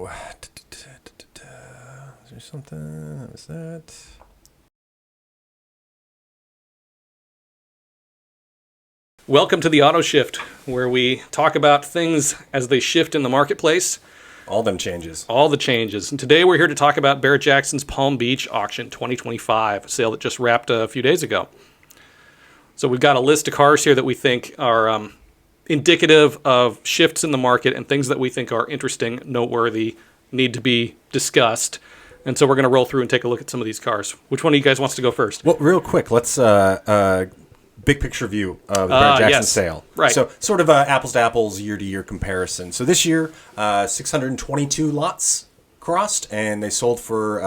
go. Is there something? That was that. Welcome to the Autoshift, where we talk about things as they shift in the marketplace. All them changes. All the changes. And today we're here to talk about Barrett-Jackson's Palm Beach auction 2025, a sale that just wrapped a few days ago. So we've got a list of cars here that we think are indicative of shifts in the market and things that we think are interesting, noteworthy, need to be discussed. And so we're going to roll through and take a look at some of these cars. Which one of you guys wants to go first? Well, real quick, let's big picture view of the Barrett-Jackson sale. Right. So sort of apples to apples, year-to-year comparison. So this year, 622 lots crossed, and they sold for,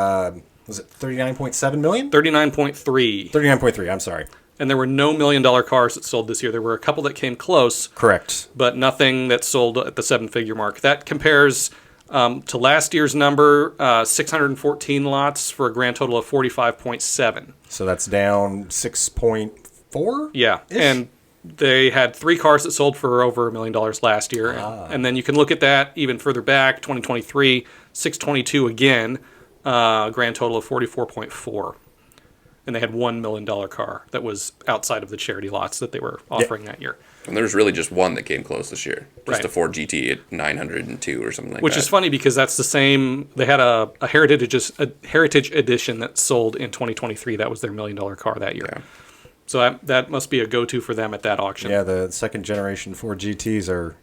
was it $39.7 million? 39.3. 39.3, I'm sorry. And there were no $1 million cars that sold this year. There were a couple that came close. Correct. But nothing that sold at the seven-figure mark. That compares to last year's number, 614 lots for a grand total of 45.7. So that's down 6.4? Yeah, and they had 3 cars that sold for over $1 million last year. And then you can look at that even further back, 2023, 622 again, grand total of 44.4. And they had $1 million car that was outside of the charity lots that they were offering that year. And there was really just one that came close this year. Just Right. a Ford GT at 902 or something like Which that. is funny because that's the same. They had a heritage edition that sold in 2023. That was their $1 million car that year. Yeah. So that must be a go-to for them at that auction. Yeah, the second generation Ford GTs are,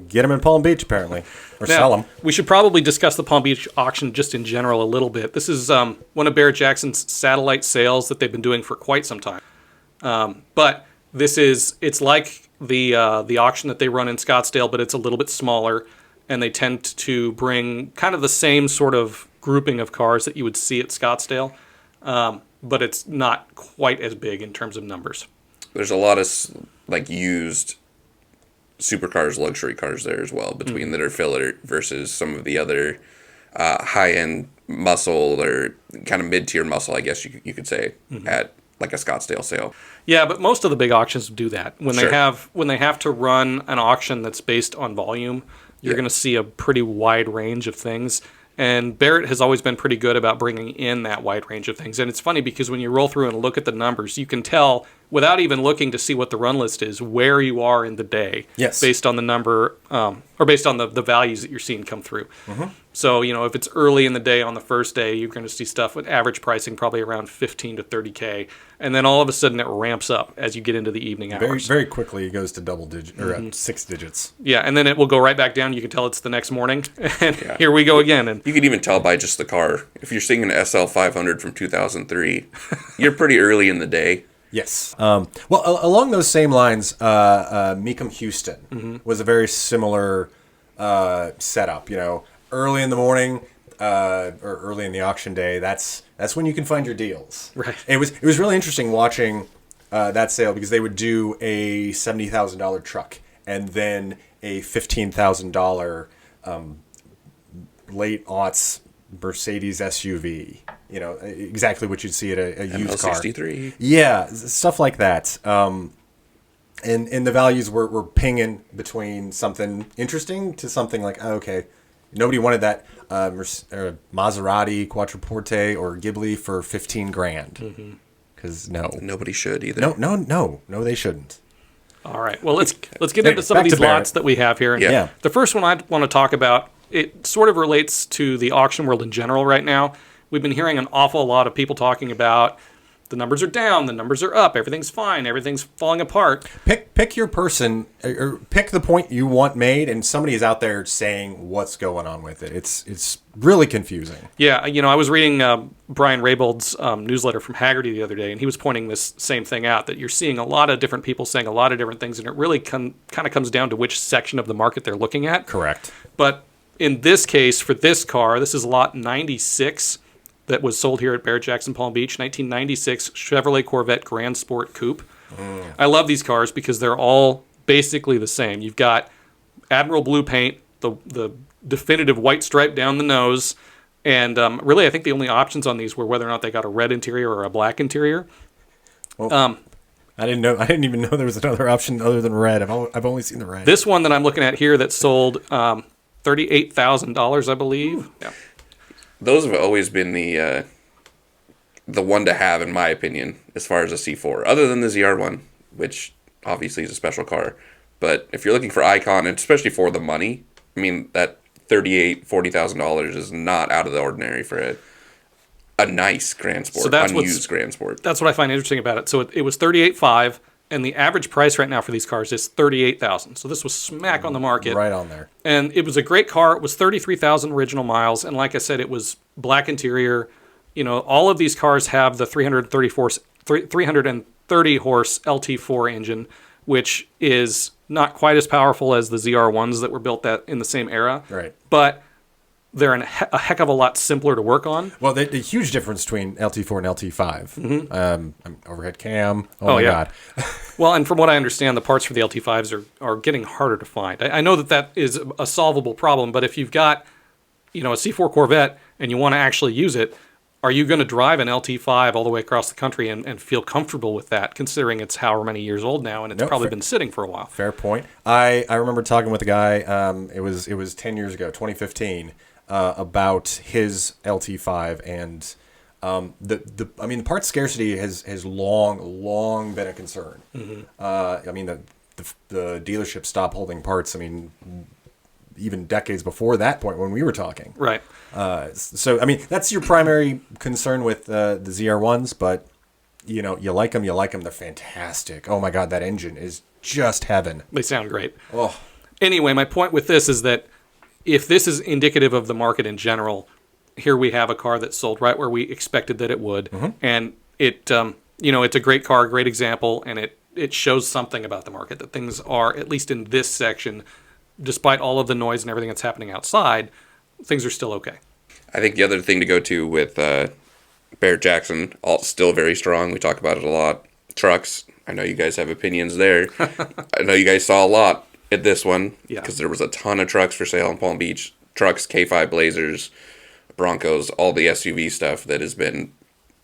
get them in Palm Beach apparently, or Now, sell them. We should probably discuss the Palm Beach auction just in general a little bit. This is one of Barrett-Jackson's satellite sales that they've been doing for quite some time. But it's like the auction that they run in Scottsdale, but it's a little bit smaller, and they tend to bring kind of the same sort of grouping of cars that you would see at Scottsdale, but it's not quite as big in terms of numbers. There's a lot of used supercars, luxury cars there as well, between that are filler versus some of the other high-end muscle or kind of mid-tier muscle, I guess you could say, at like a Scottsdale sale. Yeah, but most of the big auctions do that. When Sure. they have to run an auction that's based on volume, you're going to see a pretty wide range of things. And Barrett has always been pretty good about bringing in that wide range of things. And it's funny because when you roll through and look at the numbers, you can tell without even looking to see what the run list is where you are in the day. Yes. Based on the number or based on the values that you're seeing come through. So, if it's early in the day on the first day, you're going to see stuff with average pricing probably around 15 to 30K. And then all of a sudden it ramps up as you get into the evening Very, hours. very quickly it goes to double digit or 6 digits. Yeah, and then it will go right back down. You can tell it's the next morning. And here we go again. And You can even tell by just the car. If you're seeing an SL 500 from 2003, you're pretty early in the day. Yes. Well, along those same lines, Mecum Houston was a very similar setup. Early in the morning or early in the auction day. That's when you can find your deals. Right. It was really interesting watching that sale because they would do a $70,000 truck and then a $15,000 late aughts Mercedes SUV. Exactly what you'd see at a used car. ML63. Yeah, stuff like that. And the values were pinging between something interesting to something like, okay, nobody wanted that Maserati Quattroporte or Ghibli for $15,000. Because Nobody should either. No, they shouldn't. all right, well, let's get into some of Back to these Barrett. lots that we have here. And Yeah. The first one I want to talk about, it sort of relates to the auction world in general right now. We've been hearing an awful lot of people talking about the numbers are down, the numbers are up, everything's fine, everything's falling apart. Pick your person, or pick the point you want made, and somebody is out there saying what's going on with it. It's really confusing. Yeah, I was reading Brian Raybold's newsletter from Haggerty the other day, and he was pointing this same thing out, that you're seeing a lot of different people saying a lot of different things, and it really kind of comes down to which section of the market they're looking at. Correct. But in this case, for this car, this is lot 96 that was sold here at Barrett-Jackson Palm Beach, 1996 Chevrolet Corvette Grand Sport Coupe. I love these cars because they're all basically the same. You've got Admiral blue paint, the definitive white stripe down the nose, and really I think the only options on these were whether or not they got a red interior or a black interior. Well, I didn't even know there was another option other than red. I've only seen the red. This one that I'm looking at here that sold $38,000, I believe. Yeah. Those have always been the one to have, in my opinion, as far as a C4, other than the ZR1, which obviously is a special car. But if you're looking for icon, and especially for the money, I mean, that $40,000 is not out of the ordinary for a nice Grand Sport, So unused Grand Sport. That's what I find interesting about it. So it was $38,500, and the average price right now for these cars is $38,000. So this was smack on the market. Right on there. And it was a great car. It was 33,000 original miles, and like I said, it was black interior. You know, all of these cars have the 330 horse LT4 engine, which is not quite as powerful as the ZR1s that were built in the same era. Right. But they're a heck of a lot simpler to work on. Well, the huge difference between LT4 and LT5. Overhead cam. Oh my yeah. God. Well, and from what I understand, the parts for the LT5s are getting harder to find. I know that is a solvable problem, but if you've got, a C4 Corvette and you want to actually use it, are you going to drive an LT5 all the way across the country and feel comfortable with that, considering it's however many years old now and it's probably been sitting for a while? Fair point. I remember talking with a guy, it was 10 years ago, 2015, about his LT5, and the part scarcity has long been a concern. I mean, the dealership stopped holding parts. I mean, even decades before that point when we were talking. Right. So, I mean, that's your primary concern with the ZR1s, but, you like them, they're fantastic. Oh my God, that engine is just heaven. They sound great. Oh. Anyway, my point with this is that if this is indicative of the market in general, here we have a car that sold right where we expected that it would. And it, it's a great car, great example, and it shows something about the market, that things are, at least in this section, despite all of the noise and everything that's happening outside, things are still okay. I think the other thing to go to with Barrett-Jackson, still very strong. We talk about it a lot. Trucks, I know you guys have opinions there. I know you guys saw a lot at this one because there was a ton of trucks for sale in Palm Beach. Trucks, K5 Blazers, Broncos, all the SUV stuff that has been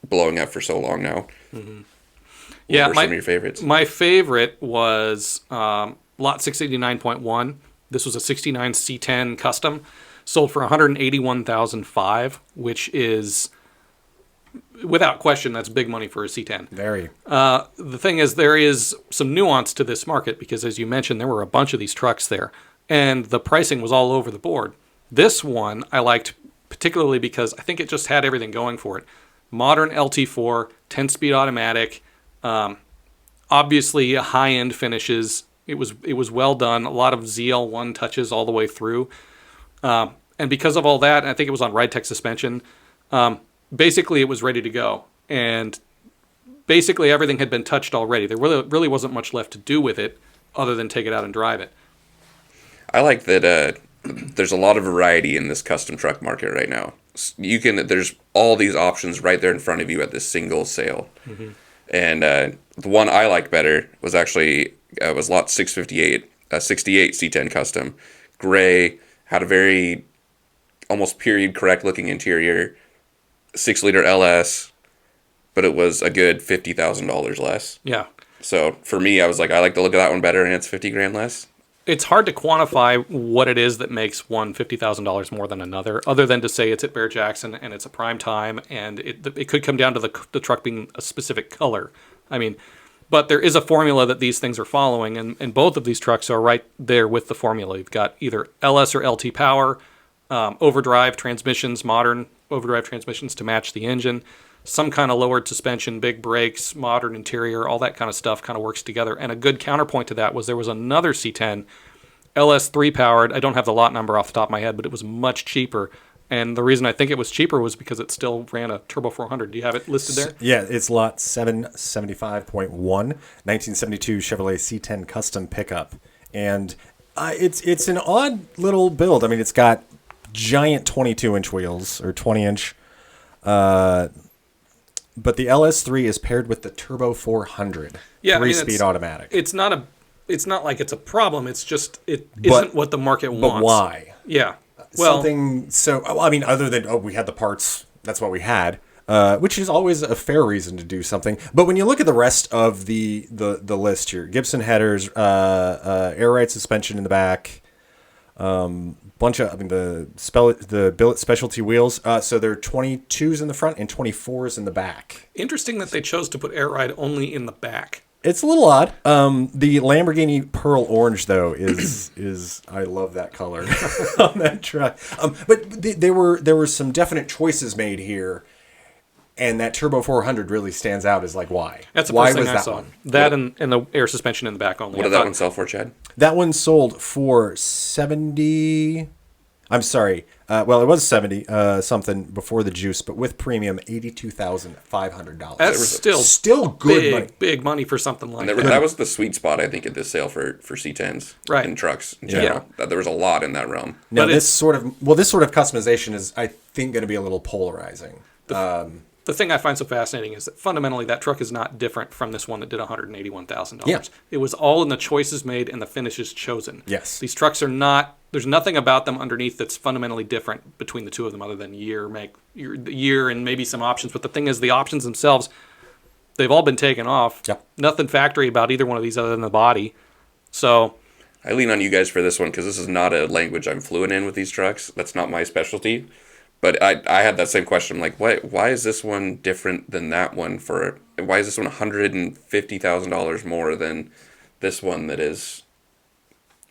blowing up for so long now. What were some of your favorites? My favorite was Lot 689.1. This was a 69 C10 custom, sold for $181,500, which is, without question, that's big money for a C10. Very. The thing is, there is some nuance to this market because, as you mentioned, there were a bunch of these trucks there, and the pricing was all over the board. This one I liked particularly because I think it just had everything going for it. Modern LT4, 10-speed automatic, obviously high-end finishes. It was well done. A lot of ZL1 touches all the way through. And because of all that, I think it was on Ride-Tech suspension, basically it was ready to go. And basically everything had been touched already. There really wasn't much left to do with it other than take it out and drive it. I like that there's a lot of variety in this custom truck market right now. There's all these options right there in front of you at this single sale. And the one I liked better was actually was lot 658, 68 C10 custom, gray, had a very almost period correct looking interior, 6-liter LS, but it was a good $50,000 less. Yeah. So for me, I was like, I like the look of that one better, and it's $50,000 less. It's hard to quantify what it is that makes one $50,000 more than another, other than to say it's at Barrett-Jackson and it's a prime time, and it could come down to the truck being a specific color. I mean, but there is a formula that these things are following, and both of these trucks are right there with the formula. You've got either LS or LT power, overdrive transmissions, modern overdrive transmissions to match the engine, some kind of lowered suspension, big brakes, modern interior, all that kind of stuff kind of works together. And a good counterpoint to that was there was another C10, LS3 powered. I don't have the lot number off the top of my head, but it was much cheaper. And the reason I think it was cheaper was because it still ran a Turbo 400. Do you have it listed there? Yeah, it's lot 775.1, 1972 Chevrolet C10 custom pickup. And it's an odd little build. I mean, it's got giant 22-inch wheels, or 20-inch. But the LS3 is paired with the Turbo 400, three-speed automatic. It's not like it's a problem. It's just isn't what the market wants. But why? Yeah. Well, I mean, other than we had the parts, that's what we had, which is always a fair reason to do something. But when you look at the rest of the list here, Gibson headers, air ride suspension in the back, bunch of, I mean, the billet specialty wheels. So there are 22s in the front and 24s in the back. Interesting that they chose to put air ride only in the back. It's a little odd. The Lamborghini Pearl Orange, though, is I love that color on that truck. But there were some definite choices made here, and that Turbo 400 really stands out as like why. That's the why first thing was I that saw. one? That and the air suspension in the back only. What did that one sell for, Chad? That one sold for 70. I'm sorry. Well, it was 70 something before the juice, but with premium, $82,500. That's still good big, money. Big money for something like that. That was the sweet spot, I think, at this sale for C10s Right. and trucks in general. That there was a lot in that realm. Now, But this sort of customization is, I think, going to be a little polarizing. The thing I find so fascinating is that fundamentally that truck is not different from this one that did $181,000. Yeah. It was all in the choices made and the finishes chosen. Yes. These trucks are not, there's nothing about them underneath that's fundamentally different between the two of them other than year, and maybe some options. But the thing is, the options themselves, they've all been taken off. Yep. Nothing factory about either one of these other than the body. So I lean on you guys for this one because this is not a language I'm fluent in with these trucks. That's not my specialty. But I had that same question. I'm like, why is this one different than that one? Why is this one $150,000 more than this one that is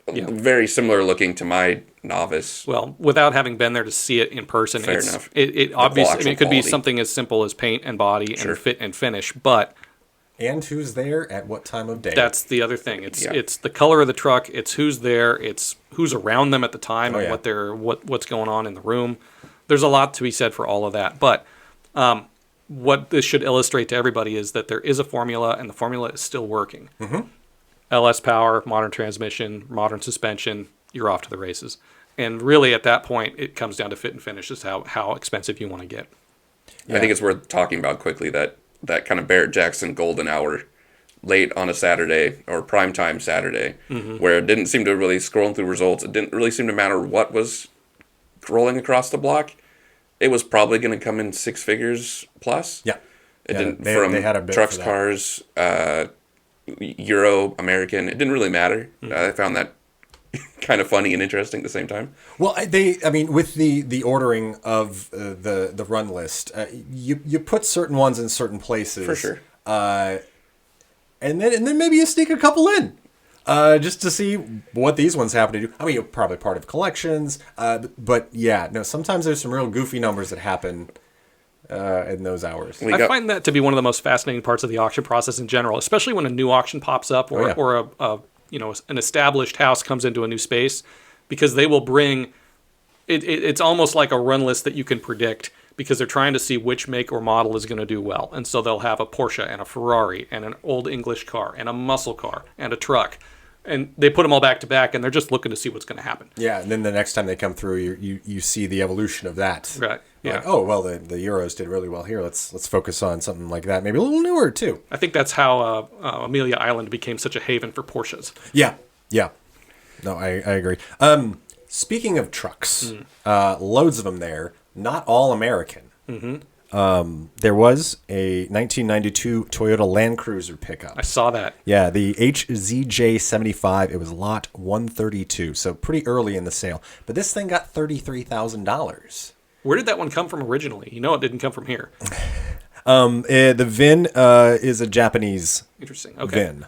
very similar looking to my novice? well, without having been there to see it in person, Fair enough. It obviously, I mean, it could be quality. something as simple as paint and body Sure. and fit and finish, but And who's there at what time of day? that's the other thing. It's the color of the truck. It's who's there. It's who's around them at the time Oh, and yeah. what's going on in the room. There's a lot to be said for all of that. But what this should illustrate to everybody is that there is a formula, and the formula is still working. Mm-hmm. LS power, modern transmission, modern suspension. You're off to the races. And really, at that point, it comes down to fit and finish. Is how expensive you want to get. I think it's worth talking about quickly that kind of Barrett-Jackson golden hour late on a Saturday or primetime Saturday where it didn't seem to really scrolling through results. It didn't really seem to matter what was rolling across the block. It was probably going to come in six figures plus. Yeah. It Yeah, didn't they had a bid trucks, for that. cars, Euro, American. It didn't really matter. I found that kind of funny and interesting at the same time. Well, I mean, with the ordering of the run list, you put certain ones in certain places For sure. And then maybe you sneak a couple in, just to see what these ones happen to do. I mean, you're probably part of collections, but yeah, no. Sometimes there's some real goofy numbers that happen in those hours. I find that to be one of the most fascinating parts of the auction process in general, especially when a new auction pops up or, yeah. or an established house comes into a new space, because they will bring it's almost like a run list that you can predict, because they're trying to see which make or model is going to do well. And so they'll have a Porsche and a Ferrari and an old English car and a muscle car and a truck. And they put them all back to back, and they're just looking to see what's going to happen. Yeah, and then the next time they come through, you see the evolution of that. Right. Yeah. Like, oh well, the Euros did really well here. Let's focus on something like that, maybe a little newer too. I think that's how Amelia Island became such a haven for Porsches. Yeah. No, I agree. Speaking of trucks, loads of them there. Not all American. There was a 1992 Toyota Land Cruiser pickup. I saw that. Yeah, the HZJ75. It was lot 132, so pretty early in the sale. But this thing got $33,000. Where did that one come from originally? You know it didn't come from here. The VIN is a Japanese Interesting. Okay. VIN.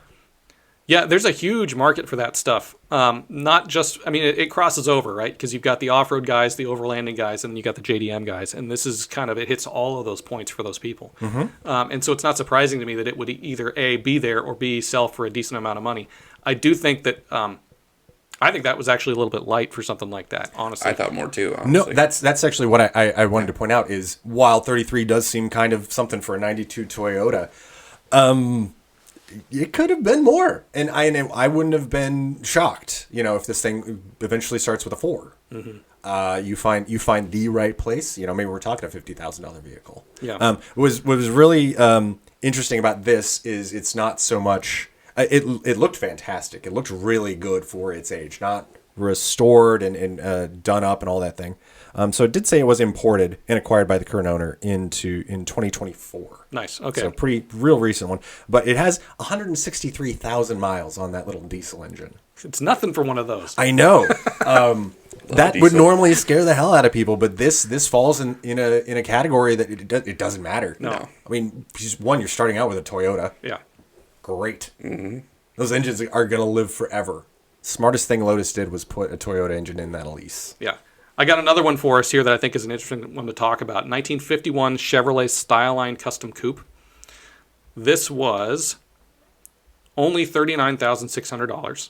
Yeah, there's a huge market for that stuff. Not just, I mean, it crosses over, right? Because you've got the off-road guys, the overlanding guys, and then you got the JDM guys. And this is kind of, it hits all of those points for those people. And so it's not surprising to me that it would either A, be there, or B, sell for a decent amount of money. I do think that, I think that was actually a little bit light for something like that, honestly. I thought more too, honestly. No, that's actually what I wanted to point out is while 33 does seem kind of something for a 92 Toyota, it could have been more, and I wouldn't have been shocked, if this thing eventually starts with a 4. You find the right place. Maybe we're talking a $50,000 vehicle. Yeah. What was really interesting about this is it's not so much. It looked fantastic. It looked really good for its age, not restored and done up and all that thing. So it did say it was imported and acquired by the current owner in 2024. Nice. Okay. So pretty real recent one. But it has 163,000 miles on that little diesel engine. It's nothing for one of those. I know. That would diesel. normally scare the hell out of people, but this falls in a category that it doesn't matter. No. I mean, you're starting out with a Toyota. Yeah. Great. Mm-hmm. Those engines are going to live forever. Smartest thing Lotus did was put a Toyota engine in that Elise. Yeah. I got another one for us here that I think is an interesting one to talk about. 1951 Chevrolet Styleline Custom Coupe. This was only $39,600.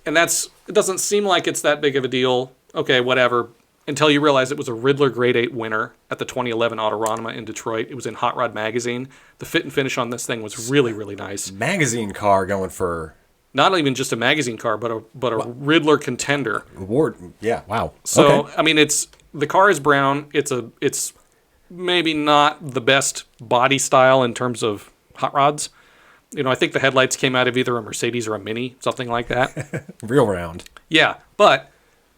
And it doesn't seem like it's that big of a deal. Okay, whatever. Until you realize it was a Riddler Grade 8 winner at the 2011 Autorama in Detroit. It was in Hot Rod Magazine. The fit and finish on this thing was really, really nice. Magazine car going for... Not even just a magazine car, but a Riddler contender. Award. Yeah, wow. So, okay. I mean, the car is brown. It's maybe not the best body style in terms of hot rods. I think the headlights came out of either a Mercedes or a Mini, something like that. Real round. Yeah, but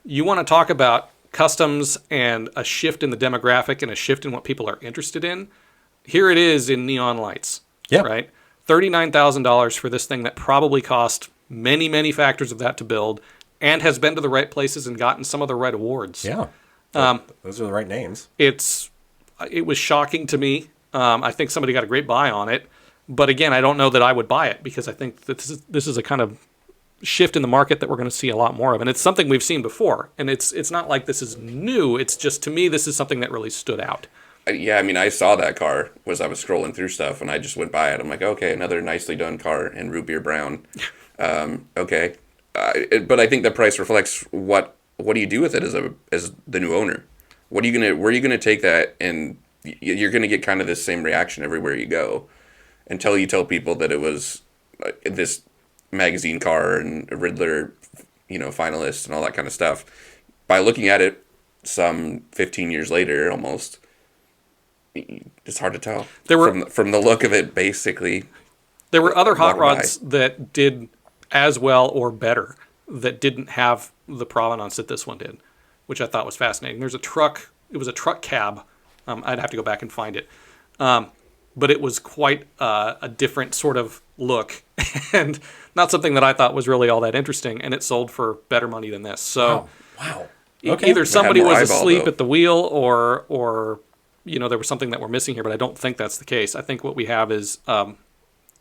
you want to talk about customs and a shift in the demographic and a shift in what people are interested in. Here it is in neon lights. Yeah. Right? $39,000 for this thing that probably cost many, many factors of that to build and has been to the right places and gotten some of the right awards. Yeah. Those are the right names. It was shocking to me. I think somebody got a great buy on it. But again, I don't know that I would buy it because I think that this is a kind of shift in the market that we're going to see a lot more of. And it's something we've seen before. And it's not like this is new. It's just, to me, this is something that really stood out. Yeah, I mean, I saw that car as I was scrolling through stuff, and I just went by it. I'm like, okay, another nicely done car in root beer brown. Okay. But I think the price reflects what do you do with it as the new owner? Where are you gonna take that, and you're gonna get kind of this same reaction everywhere you go until you tell people that it was this magazine car and a Riddler, finalist and all that kind of stuff. By looking at it some 15 years later, almost, it's hard to tell. From the look of it, basically. There were other hot rods that did as well or better that didn't have the provenance that this one did, which I thought was fascinating. There's a truck. It was a truck cab. I'd have to go back and find it. But it was quite a different sort of look and not something that I thought was really all that interesting. And it sold for better money than this. So Wow. Okay. Either somebody was eyeball, asleep though. at the wheel or there was something that we're missing here, but I don't think that's the case. I think what we have is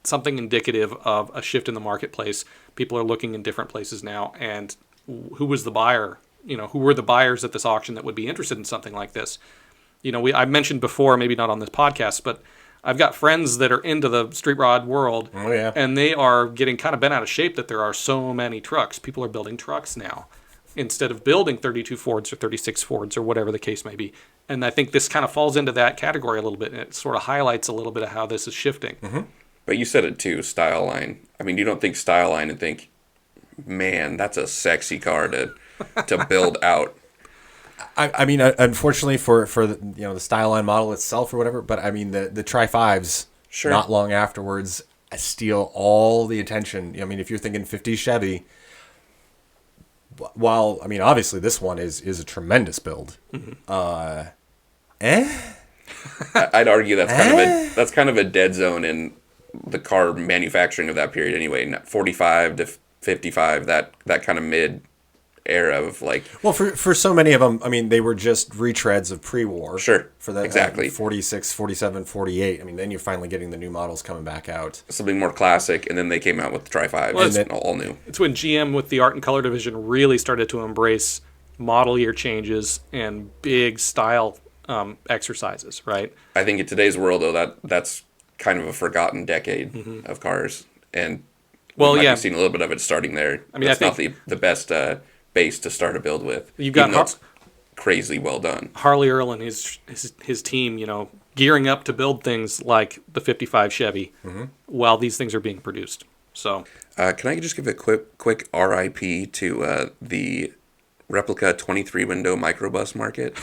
something indicative of a shift in the marketplace. People are looking in different places now, and who was the buyer? Who were the buyers at this auction that would be interested in something like this? I mentioned before, maybe not on this podcast, but I've got friends that are into the street rod world, Oh, yeah. and they are getting kind of bent out of shape that there are so many trucks. People are building trucks now instead of building 32 Fords or 36 Fords or whatever the case may be. And I think this kind of falls into that category a little bit, and it sort of highlights a little bit of how this is shifting. Mm-hmm. But you said it too, Style Line. I mean, you don't think Style Line and think, man, that's a sexy car to build out. I mean, unfortunately for the Style Line model itself or whatever, but I mean the Tri-5s, Sure. not long afterwards, steal all the attention. I mean, if you're thinking 50s Chevy, while I mean obviously this one is a tremendous build. Mm-hmm. I'd argue that's kind of a dead zone in the car manufacturing of that period anyway. 45 to 55, that kind of mid era of like. Well, for so many of them, I mean, they were just retreads of pre-war. Sure. For that, Exactly. 46, 47, 48. I mean, then you're finally getting the new models coming back out. Something more classic, and then they came out with the Tri-5, Well, and all new. It's when GM with the art and color division really started to embrace model year changes and big style exercises, right? I think in today's world, though, that's kind of a forgotten decade of cars, and Well, we might yeah. be seeing a little bit of it starting there. I mean, that's I not the best base to start a build with. You've got even though it's crazily well done. Harley Earl and his team, gearing up to build things like the 55 Chevy while these things are being produced. So, Can I just give a quick RIP to the replica 23 window microbus market?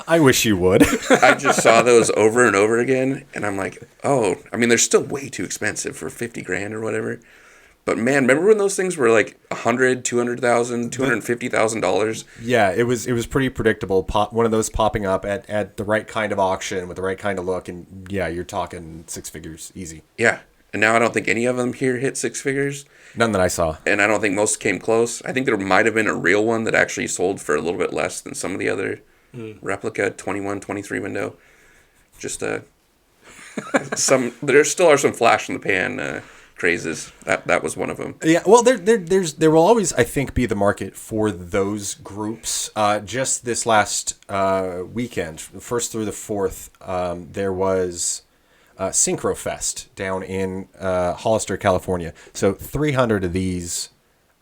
I wish you would. I just saw those over and over again, and I'm like, oh, I mean, they're still way too expensive for $50,000 or whatever. But man, remember when those things were like $100,000, $200,000, $250,000? Yeah, it was pretty predictable. One of those popping up at the right kind of auction with the right kind of look, and yeah, you're talking six figures easy. Yeah. And now I don't think any of them here hit six figures. None that I saw. And I don't think most came close. I think there might have been a real one that actually sold for a little bit less than some of the other replica 21, 23 window. Just there still are some flash in the pan crazes. That was one of them. Yeah, well, there will always, I think, be the market for those groups. Just this last weekend, the 1st through the 4th, there was Synchrofest down in Hollister, California. So 300 of these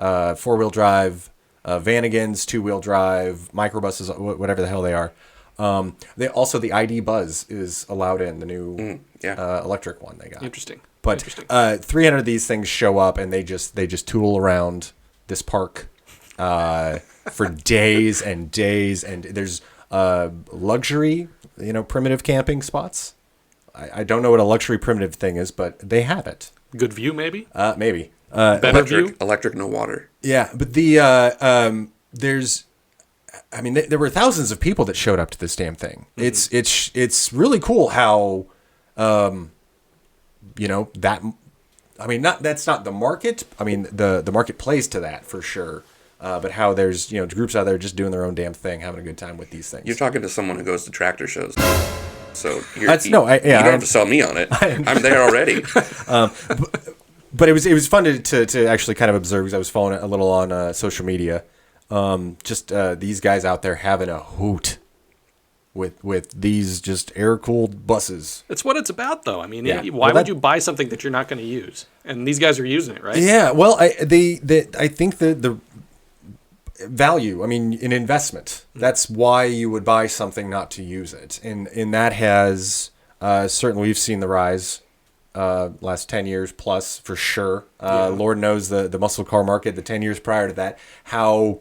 4-wheel drive Vanagons, 2-wheel drive microbuses, whatever the hell they are. They also, the ID Buzz is allowed in, the new electric one they got. Interesting. But 300 of these things show up, and they just toodle around this park for days and days. And there's luxury, primitive camping spots. I don't know what a luxury primitive thing is, but they have it. Good view, maybe? Maybe. Better view? Electric, no water. Yeah, but there's... I mean, there were thousands of people that showed up to this damn thing. Mm-hmm. It's really cool how... that, I mean, that's not the market. I mean, the market plays to that for sure. But how there's, groups out there just doing their own damn thing, having a good time with these things. You're talking to someone who goes to tractor shows. So you don't have to sell me on it. I'm there already. But it was fun to actually kind of observe, because I was following it a little on social media. These guys out there having a hoot with these just air-cooled buses. It's what it's about, though. I mean, why would you buy something that you're not going to use? And these guys are using it, right? Yeah, well, I think the value, I mean, in investment, that's why you would buy something not to use it. And that has, certainly we've seen the rise last 10 years plus for sure. Lord knows the muscle car market, the 10 years prior to that, how,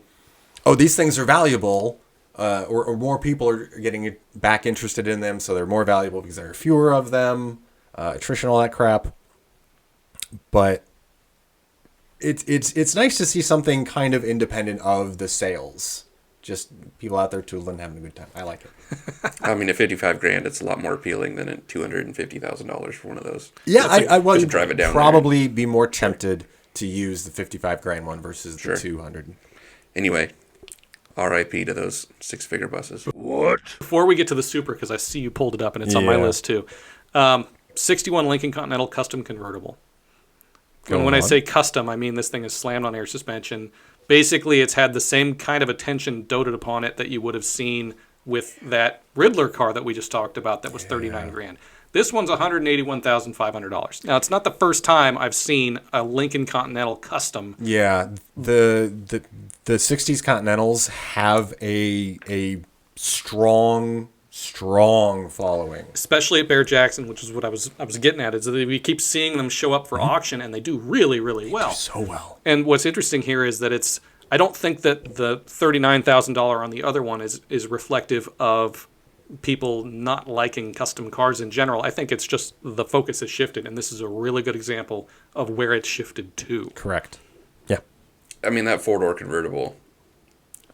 these things are valuable. Or more people are getting back interested in them, so they're more valuable because there are fewer of them, attrition, all that crap. But it's nice to see something kind of independent of the sales. Just people out there tootling, having a good time. I like it. I mean, at $55,000, it's a lot more appealing than at $250,000 for one of those. Yeah, I would drive it down probably there. Be more tempted to use the $55,000 one versus the 200. Anyway. R.I.P. to those six-figure buses. What? Before we get to the Super, because I see you pulled it up and it's on my list too. 61 Lincoln Continental Custom Convertible. And when I say custom, I mean this thing is slammed on air suspension. Basically, it's had the same kind of attention doted upon it that you would have seen with that Riddler car that we just talked about that was $39,000. This one's $181,500. Now, it's not the first time I've seen a Lincoln Continental Custom. Yeah, the 60s Continentals have a strong following, especially at Barrett-Jackson, which is what I was getting at. Is that we keep seeing them show up for auction, and they do really, really well. They do so well. And what's interesting here is that I don't think that the $39,000 on the other one is reflective of people not liking custom cars in general. I think it's just the focus has shifted, and this is a really good example of where it's shifted to. Correct. Yeah. I mean, that four-door convertible,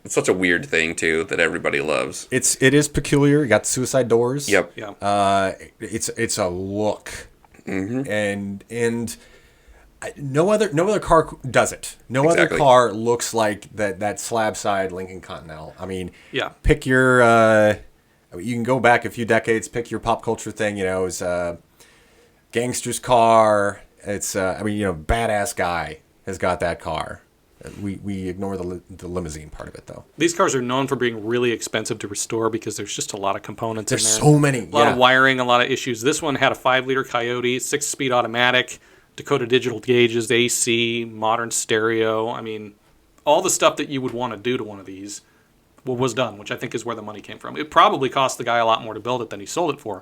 it's such a weird thing, too, that everybody loves. It is peculiar. You got suicide doors. Yep. Yeah. It's a look. Mm-hmm. And no other car does it. No other car looks like that slab side Lincoln Continental. I mean, pick your... you can go back a few decades, pick your pop culture thing, it's a gangster's car. It's, badass guy has got that car. We ignore the limousine part of it, though. These cars are known for being really expensive to restore because there's just a lot of components in there. There's so many. A lot of wiring, a lot of issues. This one had a 5-liter Coyote, 6-speed automatic, Dakota digital gauges, AC, modern stereo. I mean, all the stuff that you would want to do to one of these was done, which I think is where the money came from. It probably cost the guy a lot more to build it than he sold it for.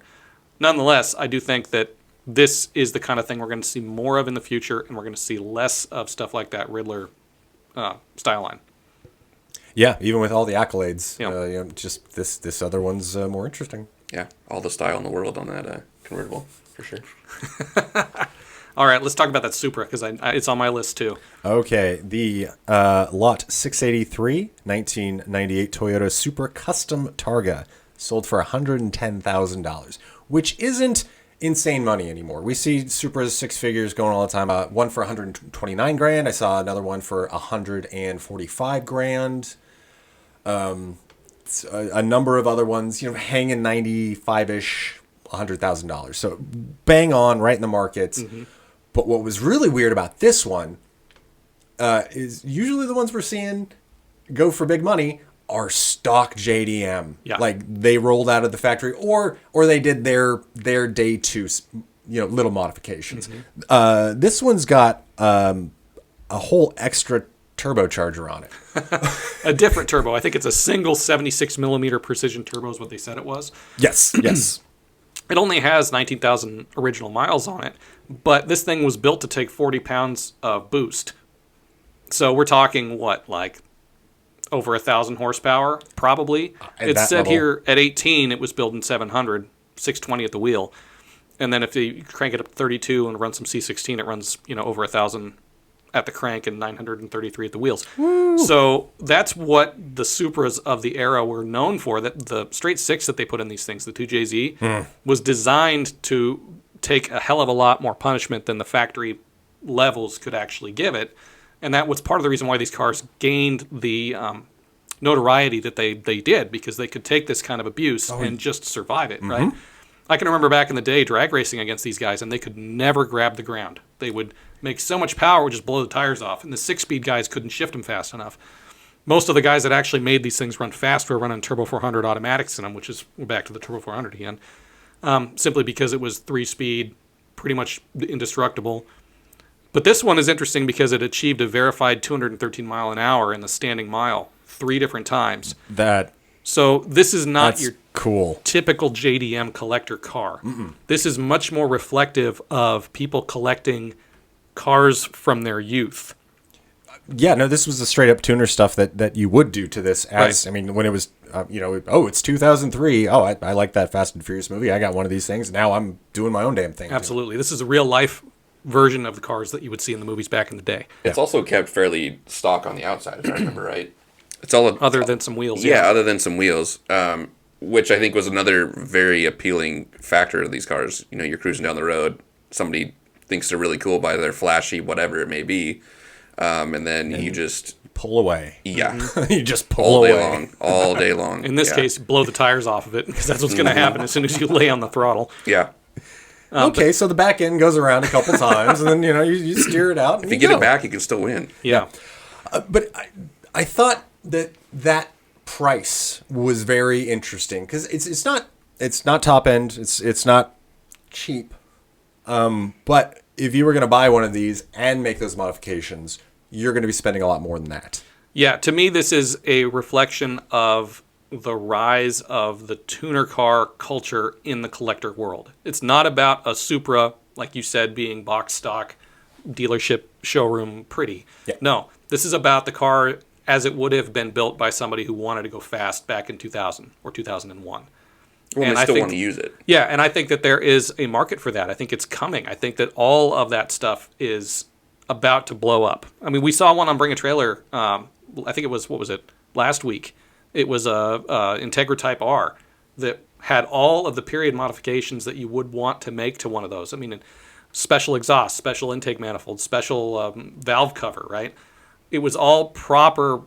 Nonetheless, I do think that this is the kind of thing we're going to see more of in the future, and we're going to see less of stuff like that Riddler style line. Yeah, even with all the accolades, just this other one's more interesting. Yeah, all the style in the world on that convertible, for sure. All right, let's talk about that Supra because it's on my list too. Okay, the Lot 683, 1998 Toyota Supra Custom Targa sold for $110,000, which isn't insane money anymore. We see Supras six figures going all the time. One for 129 grand. I saw another one for 145 grand. A number of other ones, hanging 95-ish, $100,000. So bang on, right in the market. Mm-hmm. But what was really weird about this one is usually the ones we're seeing go for big money are stock JDM. Yeah. Like they rolled out of the factory or they did their day two, little modifications. Mm-hmm. This one's got a whole extra turbocharger on it. A different turbo. I think it's a single 76 millimeter precision turbo is what they said it was. Yes. It only has 19,000 original miles on it, but this thing was built to take 40 pounds of boost. So we're talking like over 1,000 horsepower, probably. It said here at 18, it was building 700, 620 at the wheel. And then if you crank it up to 32 and run some C16, it runs, over 1,000 at the crank and 933 at the wheels. Woo. So that's what the Supras of the era were known for. That the straight six that they put in these things, the 2JZ, was designed to take a hell of a lot more punishment than the factory levels could actually give it. And that was part of the reason why these cars gained the notoriety that they did, because they could take this kind of abuse and just survive it, right? I can remember back in the day drag racing against these guys, and they could never grab the ground. They would make so much power, would just blow the tires off, and the six-speed guys couldn't shift them fast enough. Most of the guys that actually made these things run fast were running Turbo 400 automatics in them, which is back to the Turbo 400 again, simply because it was three-speed, pretty much indestructible. But this one is interesting because it achieved a verified 213 mile an hour in the standing mile 3 different times. So this is not your typical JDM collector car. Mm-mm. This is much more reflective of people collecting cars from their youth. Yeah, no, this was the straight up tuner stuff that you would do to this. As right. I mean, when it was, it's 2003. Oh, I like that Fast and Furious movie. I got one of these things. Now I'm doing my own damn thing. Absolutely. This is a real life version of the cars that you would see in the movies back in the day. It's also kept fairly stock on the outside, if I remember right. It's all other than some wheels. Yeah, other than some wheels, which I think was another very appealing factor of these cars. You're cruising down the road, somebody thinks they're really cool by their flashy whatever it may be, and then you just pull away. Yeah, you just pull away all day long. In this case, blow the tires off of it, because that's what's going to happen as soon as you lay on the throttle. Yeah. So the back end goes around a couple times, and then you steer it out. And if you get it back, you can still win. Yeah. But I thought that price was very interesting, because it's not top end, it's not cheap, but if you were going to buy one of these and make those modifications, you're going to be spending a lot more than that. Yeah, to me this is a reflection of the rise of the tuner car culture in the collector world. It's not about a Supra, like you said, being box stock, dealership, showroom pretty. Yeah. No, this is about the car as it would have been built by somebody who wanted to go fast back in 2000 or 2001. Well, and they still want to use it. Yeah, and I think that there is a market for that. I think it's coming. I think that all of that stuff is about to blow up. I mean, we saw one on Bring a Trailer, I think it was, last week. It was a Integra Type R that had all of the period modifications that you would want to make to one of those. I mean, special exhaust, special intake manifold, special valve cover, right? It was all proper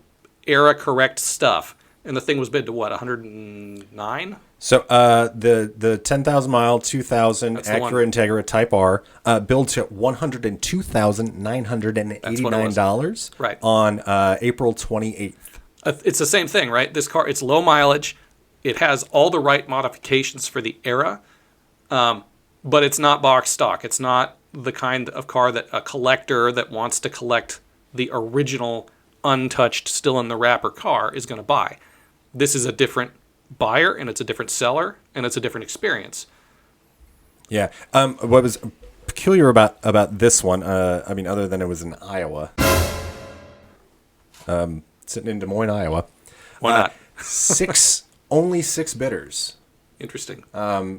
era-correct stuff. And the thing was bid to what, 109? So the 10,000 mile 2000 Acura Integra Type R billed to $102,989 right. on April 28th. It's the same thing, right? This car, it's low mileage. It has all the right modifications for the era, but it's not box stock. It's not the kind of car that a collector that wants to collect the original, untouched, still in the wrapper car is going to buy. This is a different buyer, and it's a different seller, and it's a different experience. Yeah. What was peculiar about this one, other than it was in Iowa, sitting in Des Moines, Iowa. Why not? Only six bidders. Interesting.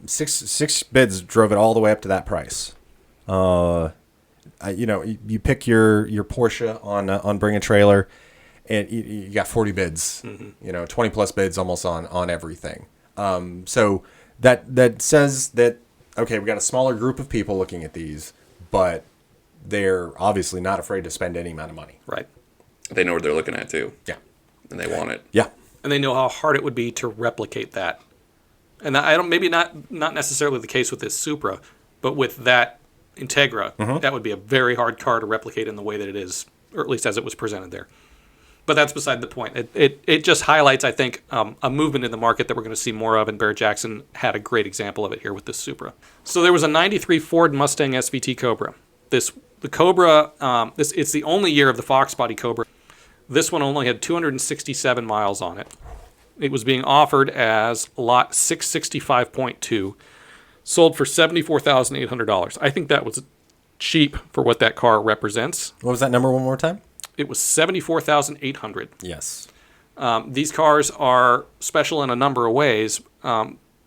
Six bids drove it all the way up to that price. you pick your Porsche on Bring a Trailer, and you got 40 bids, 20 plus bids almost on everything. So that says that, okay, we got a smaller group of people looking at these, but they're obviously not afraid to spend any amount of money. Right. They know what they're looking at too. Yeah. And they want it. Yeah. And they know how hard it would be to replicate that. And I don't, maybe not necessarily the case with this Supra, but with that Integra, that would be a very hard car to replicate in the way that it is, or at least as it was presented there. But that's beside the point. It just highlights, I think, a movement in the market that we're going to see more of, and Barrett-Jackson had a great example of it here with this Supra. So there was a 93 Ford Mustang SVT Cobra. The Cobra, it's the only year of the Fox body Cobra. This one only had 267 miles on it. It was being offered as lot 665.2, sold for $74,800. I think that was cheap for what that car represents. What was that number one more time? It was $74,800. Yes. These cars are special in a number of ways.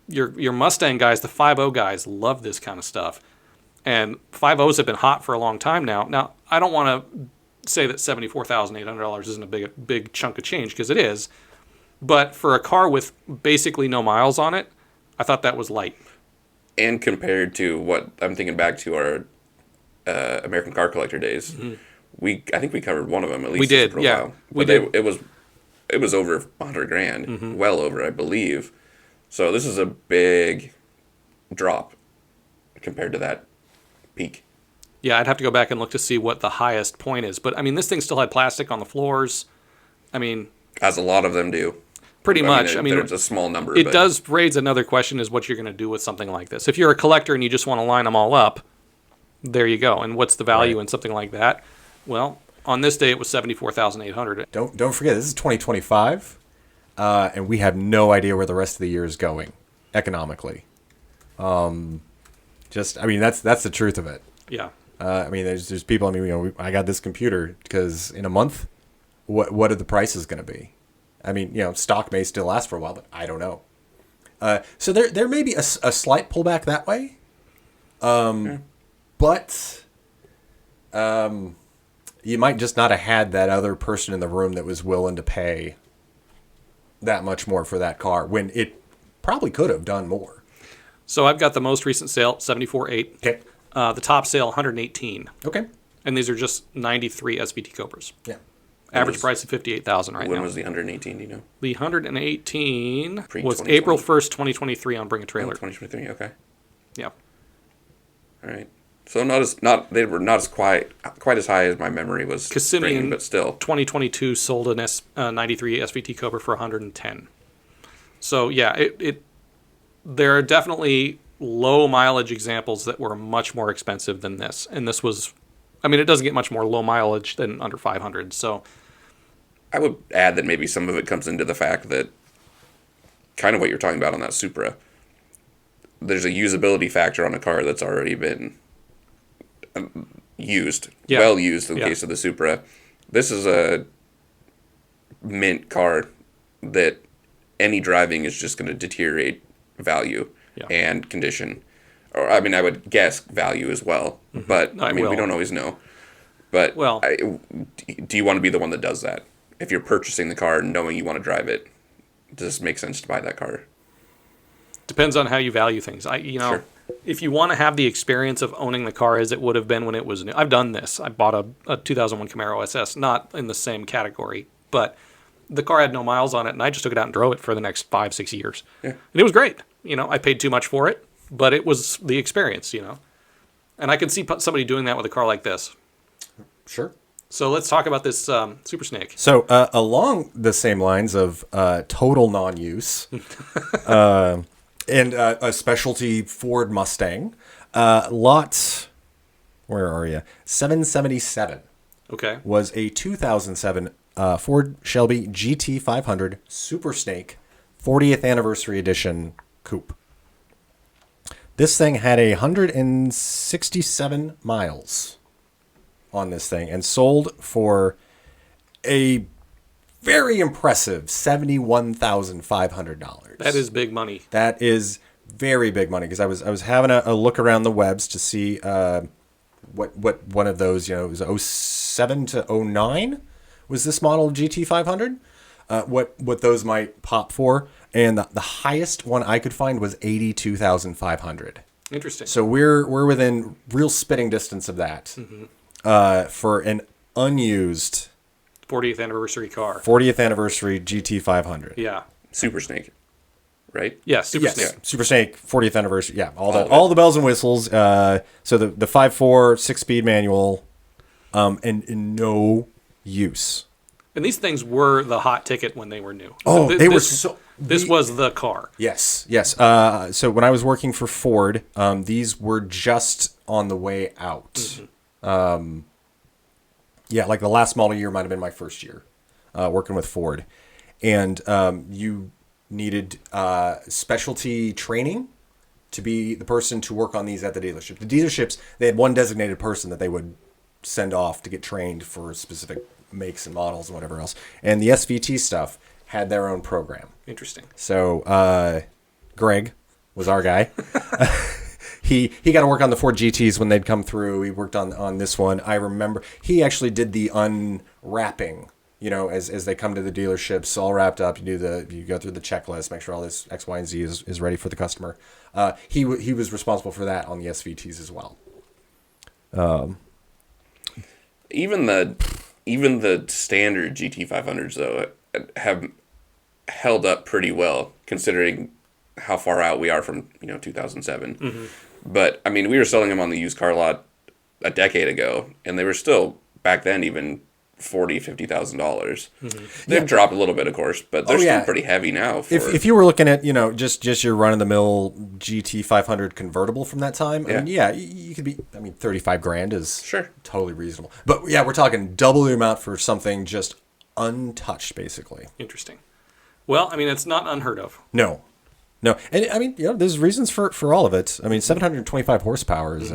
Your Mustang guys, the 5.0 guys, love this kind of stuff. And 5.0s have been hot for a long time now. Now, I don't want to say that $74,800 isn't a big chunk of change, because it is. But for a car with basically no miles on it, I thought that was light. And compared to what I'm thinking back to our American Car Collector days, I think we covered one of them at least. We did, for a yeah. while. But it was over $100,000, well over, I believe. So this is a big drop compared to that peak. Yeah, I'd have to go back and look to see what the highest point is. But, I mean, this thing still had plastic on the floors. I mean... As a lot of them do. Pretty much. I mean, there's a small number. It does raise another question, is what you're going to do with something like this. If you're a collector and you just want to line them all up, there you go. And what's the value in something like that? Well, on this day, it was $74,800. Don't forget, this is 2025, and we have no idea where the rest of the year is going economically. That's the truth of it. Yeah. I mean, there's people. I mean, I got this computer because in a month, what are the prices going to be? I mean, stock may still last for a while, but I don't know. So there may be a slight pullback that way, but you might just not have had that other person in the room that was willing to pay that much more for that car when it probably could have done more. So I've got the most recent sale, $74,800. Okay. The top sale, $118,000. Okay. And these are just 93 SVT Cobras. Yeah. Average price of $58,000 right now. When was the 118? Do you know? The 118 was Pre-2020. April 1st, 2023 on Bring a Trailer. 2023. Okay. Yeah. All right. So they were not as quite as high as my memory was bringing, Kissimmee, but still. 2022 sold an 93 SVT Cobra for $110,000. So yeah, there are definitely low mileage examples that were much more expensive than this, and this was, I mean, it doesn't get much more low mileage than under 500. So I would add that maybe some of it comes into the fact that kind of what you're talking about on that Supra. There's a usability factor on a car that's already been used, well used in the case of the Supra. This is a mint car that any driving is just going to deteriorate value and condition. Or, I mean, I would guess value as well, but we don't always know. But do you want to be the one that does that? If you're purchasing the car knowing you want to drive it, does it make sense to buy that car? Depends on how you value things. Sure. If you want to have the experience of owning the car as it would have been when it was new. I've done this. I bought a 2001 Camaro SS, not in the same category, but the car had no miles on it, and I just took it out and drove it for the next 5-6 years. Yeah. And it was great. I paid too much for it, but it was the experience, And I could see somebody doing that with a car like this. Sure. So let's talk about this Super Snake. So along the same lines of total non-use and a specialty Ford Mustang, lot, where are you? 777. Okay. Was a 2007 Ford Shelby GT 500 Super Snake 40th Anniversary Edition coupe. This thing had 167 miles on this thing and sold for a very impressive $71,500. That is big money. That is very big money, because I was having a look around the webs to see what one of those, it was 07 to 09 was this model of GT500. What those might pop for, and the highest one I could find was 82,500. Interesting. So we're within real spitting distance of that for an unused 40th anniversary car. 40th anniversary GT500. Yeah. Super Snake, right? Yeah, Super Yes, Snake. Super Snake 40th anniversary. Yeah, all the bells and whistles. So the 5.4 6-speed manual, and in no use. And these things were the hot ticket when they were new. Oh, Th- they were this- so. This was the car. Yes. So when I was working for Ford, these were just on the way out. Yeah, like the last model year might have been my first year working with Ford. And you needed specialty training to be the person to work on these at the dealership. The dealerships, they had one designated person that they would send off to get trained for specific makes and models and whatever else. And the SVT stuff had their own program. Interesting. So Greg was our guy. He got to work on the Ford GTs when they'd come through. He worked on this one. I remember he actually did the unwrapping. As they come to the dealerships, all wrapped up. You go through the checklist, make sure all this X, Y, and Z is ready for the customer. He was responsible for that on the SVTs as well. Even the standard GT500s though have held up pretty well considering how far out we are from 2007. But I mean, we were selling them on the used car lot a decade ago, and they were still back then even $40,000-$50,000. They've dropped a little bit, of course, but they're still pretty heavy now. If you were looking at just your run of the mill GT500 convertible from that time, I mean, you could be. I mean, $35,000 is totally reasonable. But yeah, we're talking double the amount for something just untouched, basically. Interesting. Well, I mean, it's not unheard of. No, and I mean, there's reasons for all of it. I mean, 725 horsepower is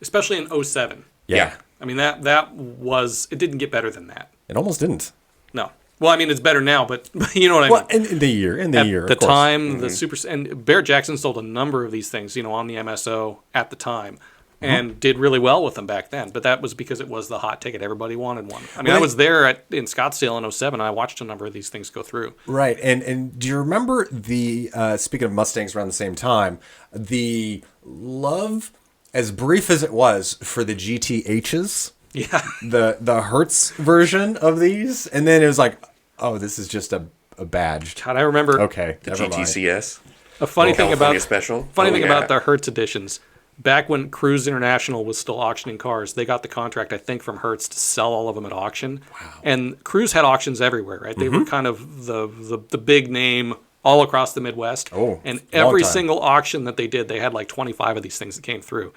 Especially in 07. Yeah. I mean, that was, it didn't get better than that. It almost didn't. No. Well, I mean, it's better now, but you know what I mean. Well, in the year, at the time, the Super, and Barrett-Jackson sold a number of these things, on the MSO at the time, and did really well with them back then. But that was because it was the hot ticket. Everybody wanted one. I mean, I was there in Scottsdale in 07. And I watched a number of these things go through. Right. And do you remember the, speaking of Mustangs around the same time, the love, as brief as it was, for the GTHs? Yeah. The Hertz version of these? And then it was like, oh, this is just a badge. God, I remember. Okay. The GTCS. A funny thing about special. About the Hertz editions. Back when Cruise International was still auctioning cars, they got the contract, I think, from Hertz to sell all of them at auction. Wow. And Cruise had auctions everywhere, right? They were kind of the big name all across the Midwest. Oh, and every single auction that they did, they had like 25 of these things that came through.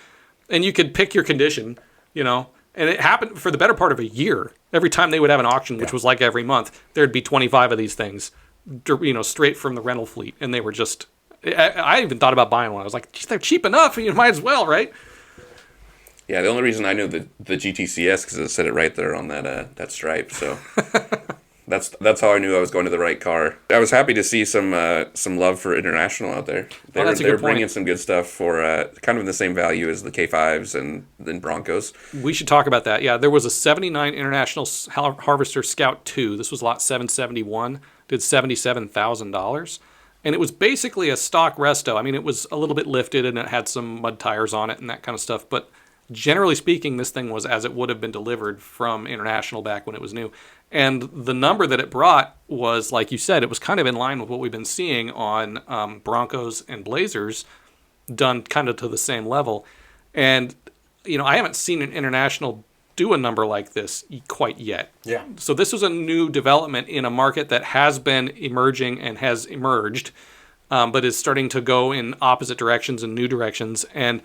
And you could pick your condition, and it happened for the better part of a year. Every time they would have an auction, which was like every month, there'd be 25 of these things, straight from the rental fleet. And they were just... I even thought about buying one. I was like, they're cheap enough. You might as well, right? Yeah, the only reason I knew the GTCS because it said it right there on that stripe. So that's how I knew I was going to the right car. I was happy to see some love for International out there. They're bringing some good stuff for kind of in the same value as the K5s and then Broncos. We should talk about that. Yeah, there was a 79 International Harvester Scout 2. This was lot 771. Did $77,000. And it was basically a stock resto. I mean, it was a little bit lifted and it had some mud tires on it and that kind of stuff. But generally speaking, this thing was as it would have been delivered from International back when it was new. And the number that it brought was, like you said, it was kind of in line with what we've been seeing on Broncos and Blazers, done kind of to the same level. And, I haven't seen an International do a number like this quite yet. Yeah. So this was a new development in a market that has been emerging and has emerged, but is starting to go in opposite directions and new directions. And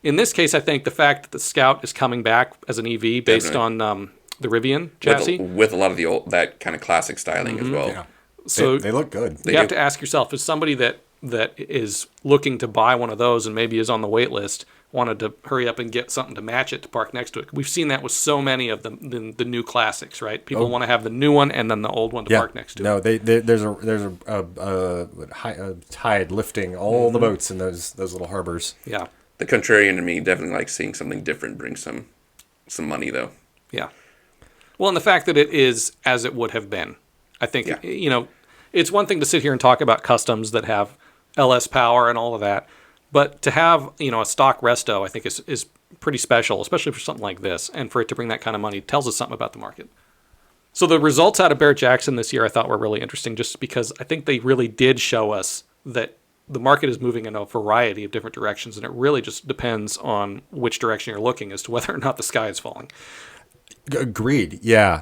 in this case, I think the fact that the Scout is coming back as an EV based on the Rivian chassis. With a lot of the old, that kind of classic styling as well. Yeah. So they look good. You have to ask yourself, is somebody that is looking to buy one of those and maybe is on the wait list, wanted to hurry up and get something to match it to park next to it? We've seen that with so many of the new classics, right? People want to have the new one and then the old one to park next to it. No, there's a tide lifting all the boats in those little harbors. Yeah. the contrarian in me definitely likes seeing something different bring some money, though. Yeah. Well, and the fact that it is as it would have been, I think, Yeah. it's one thing to sit here and talk about customs that have LS power and all of that, but to have, a stock resto, I think is pretty special, especially for something like this, and for it to bring that kind of money tells us something about the market. So the results out of Barrett-Jackson this year I thought were really interesting, just because I think they really did show us that the market is moving in a variety of different directions, and it really just depends on which direction you're looking as to whether or not the sky is falling. Agreed. Yeah.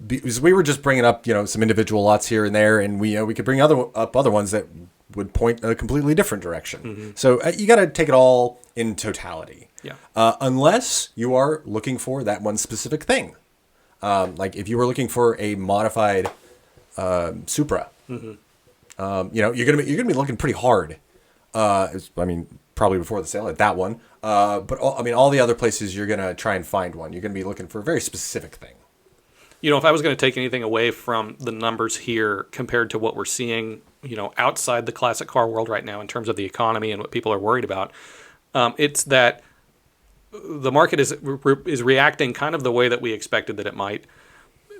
Because we were just bringing up, some individual lots here and there, and we could bring up other ones that would point a completely different direction. Mm-hmm. So you got to take it all in totality. Yeah. Unless you are looking for that one specific thing. Like if you were looking for a modified Supra, you're gonna be looking pretty hard. Probably before the sale at that one. But all the other places you're gonna try and find one. You're gonna be looking for a very specific thing. If I was going to take anything away from the numbers here compared to what we're seeing, outside the classic car world right now in terms of the economy and what people are worried about, it's that the market is reacting kind of the way that we expected that it might.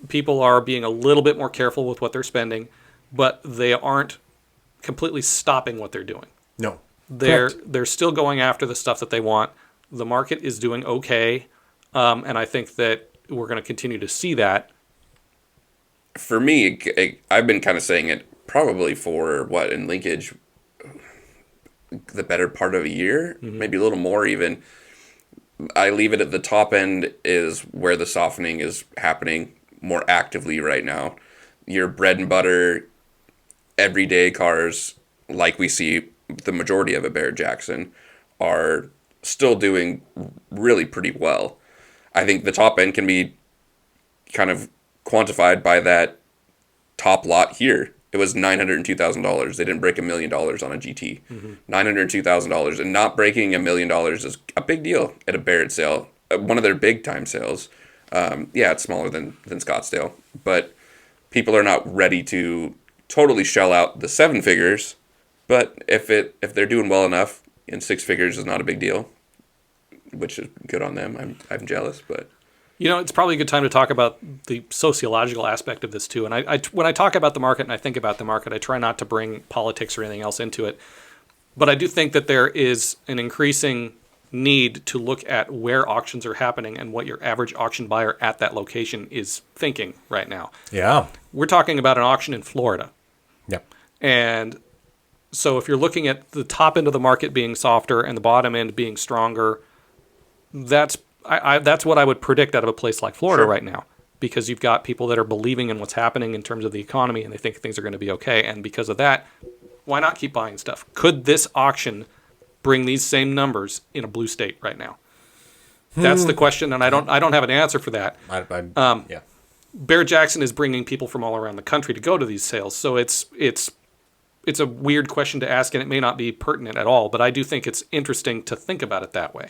People are being a little bit more careful with what they're spending, but they aren't completely stopping what they're doing. No. They're still going after the stuff that they want. The market is doing okay, and I think that we're going to continue to see that. For me, I've been kind of saying it probably for in linkage, the better part of a year, maybe a little more even. I leave it at the top end is where the softening is happening more actively right now. Your bread and butter, everyday cars, like we see the majority of at Barrett-Jackson, are still doing really pretty well. I think the top end can be kind of quantified by that top lot here. It was $902,000. They didn't break $1 million on a GT. $902,000, and not breaking $1 million is a big deal at a Barrett sale. One of their big time sales. It's smaller than Scottsdale, but people are not ready to totally shell out the 7 figures. But if they're doing well enough, and 6 figures is not a big deal, which is good on them. I'm jealous, but it's probably a good time to talk about the sociological aspect of this too. And I when I talk about the market and I think about the market, I try not to bring politics or anything else into it. But I do think that there is an increasing need to look at where auctions are happening and what your average auction buyer at that location is thinking right now. Yeah. We're talking about an auction in Florida. Yep. And so if you're looking at the top end of the market being softer and the bottom end being stronger, that's what I would predict out of a place like Florida right now, because you've got people that are believing in what's happening in terms of the economy and they think things are going to be okay. And because of that, why not keep buying stuff? Could this auction bring these same numbers in a blue state right now? That's the question, and I don't have an answer for that. Yeah. Barrett-Jackson is bringing people from all around the country to go to these sales, so it's a weird question to ask, and it may not be pertinent at all, but I do think it's interesting to think about it that way.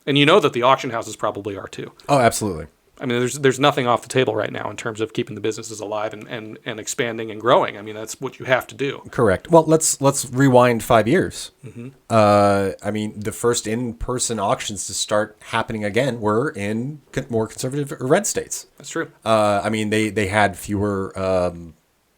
And that the auction houses probably are too. Oh, absolutely. I mean, there's nothing off the table right now in terms of keeping the businesses alive and expanding and growing. I mean, that's what you have to do. Correct. Well, let's rewind 5 years. Mm-hmm. The first in-person auctions to start happening again were in more conservative or red states. That's true. They had fewer,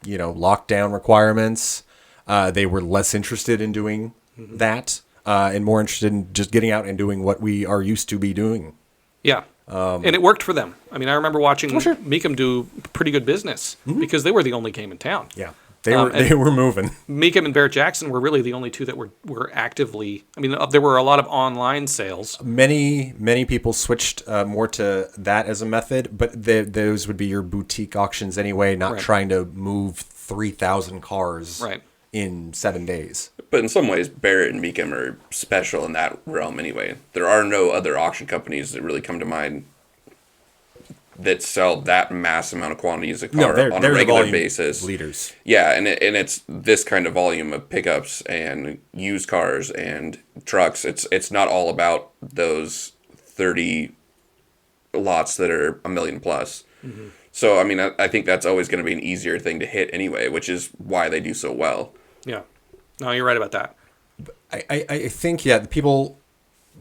lockdown requirements. They were less interested in doing that. And more interested in just getting out and doing what we are used to be doing. Yeah. And it worked for them. I mean, I remember watching Meekum do pretty good business because they were the only game in town. Yeah. They were moving. Meekum and Barrett-Jackson were really the only two that were actively. I mean, there were a lot of online sales. Many people switched more to that as a method, but those would be your boutique auctions anyway, not trying to move 3,000 cars in 7 days. But in some ways, Barrett and Meekum are special in that realm anyway. There are no other auction companies that really come to mind that sell that mass amount of quantities of car on a regular basis. Leaders. Yeah, and it's this kind of volume of pickups and used cars and trucks. It's not all about those 30 lots that are $1 million plus. Mm-hmm. So, I mean, I think that's always going to be an easier thing to hit anyway, which is why they do so well. Yeah. No, you're right about that. I think, the people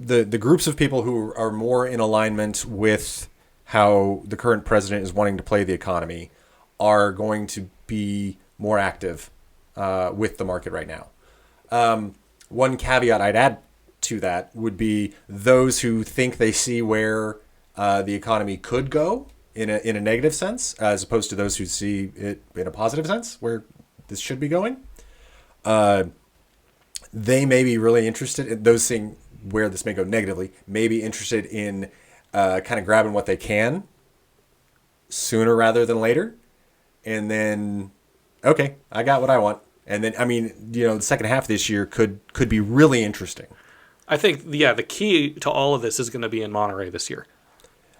the groups of people who are more in alignment with how the current president is wanting to play the economy are going to be more active with the market right now. One caveat I'd add to that would be those who think they see where the economy could go in a negative sense, as opposed to those who see it in a positive sense, where this should be going. They may be really interested in those seeing where this may go negatively, may be interested in kind of grabbing what they can sooner rather than later. And then, okay, I got what I want. And then, I mean, the second half of this year could be really interesting. I think, the key to all of this is going to be in Monterey this year,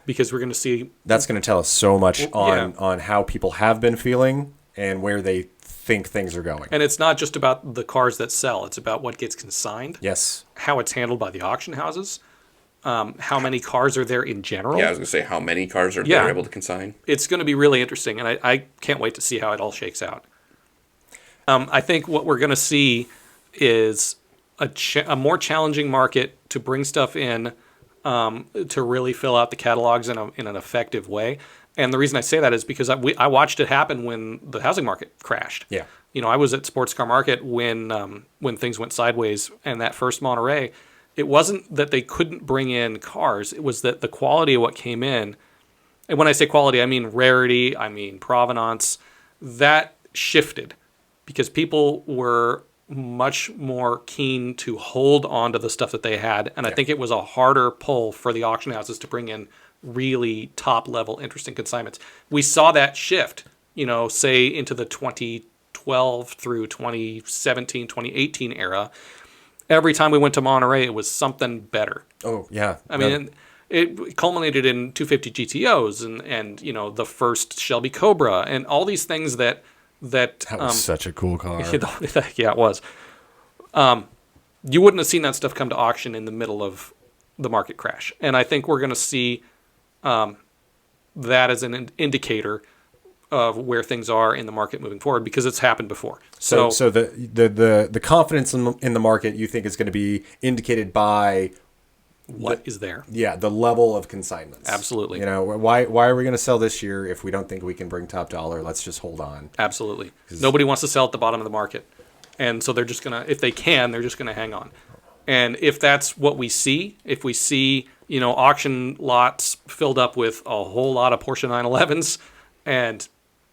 because we're going to see. That's going to tell us so much Well, on how people have been feeling and where they think things are going. And it's not just about the cars that sell; it's about what gets consigned. Yes. How it's handled by the auction houses. How many cars are there in general? Yeah, I was going to say, how many cars are they able to consign? It's going to be really interesting, and I can't wait to see how it all shakes out. I think what we're going to see is a more challenging market to bring stuff in to really fill out the catalogs in an effective way. And the reason I say that is because I watched it happen when the housing market crashed. Yeah. I was at Sports Car Market when things went sideways, and that first Monterey, it wasn't that they couldn't bring in cars. It was that the quality of what came in, and when I say quality, I mean rarity, I mean provenance, that shifted because people were much more keen to hold on to the stuff that they had. And I think it was a harder pull for the auction houses to bring in really top-level, interesting consignments. We saw that shift, say into the 2012 through 2017, 2018 era. Every time we went to Monterey, it was something better. Oh, yeah. I mean, it culminated in 250 GTOs and the first Shelby Cobra and all these things that was such a cool car. Yeah, it was. You wouldn't have seen that stuff come to auction in the middle of the market crash. And I think we're going to see that as an indicator of where things are in the market moving forward, because it's happened before. So the confidence in the market, you think, is going to be indicated by what is there? Yeah, the level of consignments. Absolutely. Why are we going to sell this year if we don't think we can bring top dollar? Let's just hold on. Absolutely. Nobody wants to sell at the bottom of the market. And so they're just going to, if they can, they're just going to hang on. And if that's what we see, if we see, auction lots filled up with a whole lot of Porsche 911s and